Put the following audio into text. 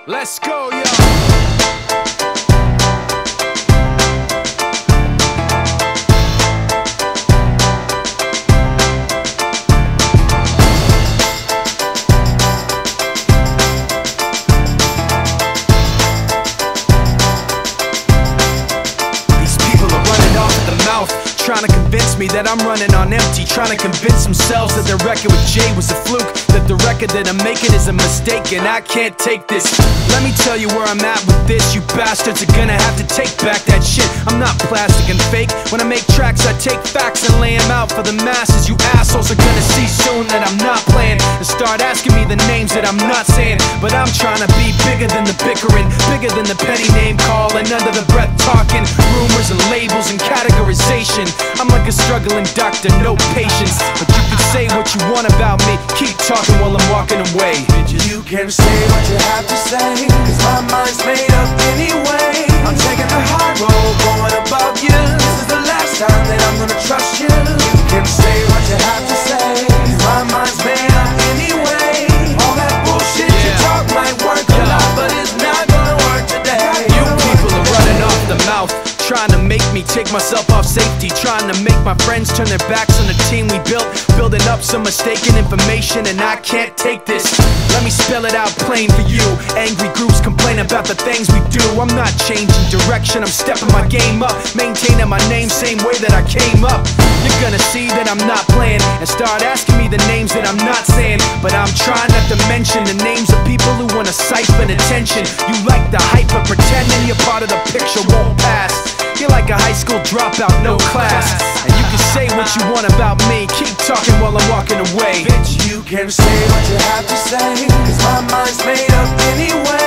Let's go, yo. Trying to convince me that I'm running on empty, trying to convince themselves that their record with Jay was a fluke, that the record that I'm making is a mistake, and I can't take this. Let me tell you where I'm at with this. You bastards are gonna have to take back that shit. I'm not plastic and fake. When I make tracks, I take facts and lay them out for the masses. You assholes are gonna see soon that I'm not playing and start asking me the names that I'm not saying. But I'm trying to be bigger than the bickering, bigger than the petty name calling, under the breath talking, rumors and labels and categorization. I'm like a struggling doctor, no patience. But you can say what you want about me, keep talking while I'm walking away. You can say what you have to say, cause my mind's made up anyway. I'm taking the high road, going above you. This is the last time that I'm gonna trust you. You can say what you have to say, cause my mind's made up anyway. All that bullshit you talk might work a lot, but it's not gonna work today. You people are running off the mouth, trying to make me take myself off safety, trying to make my friends turn their backs on the team we built, building up some mistaken information, and I can't take this. Let me spell it out plain for you. Angry groups complain about the things we do. I'm not changing direction, I'm stepping my game up, maintaining my name same way that I came up. You're gonna see that I'm not playing and start asking me the names that I'm not saying. But I'm trying not to mention the names of people who wanna siphon attention. You like the hype, but pretending you're part of the picture won't pass. You're like a high school dropout, no class. And you can say what you want about me, keep talking while I'm walking away. Bitch, you can say what you have to say, cause my mind's made up anyway.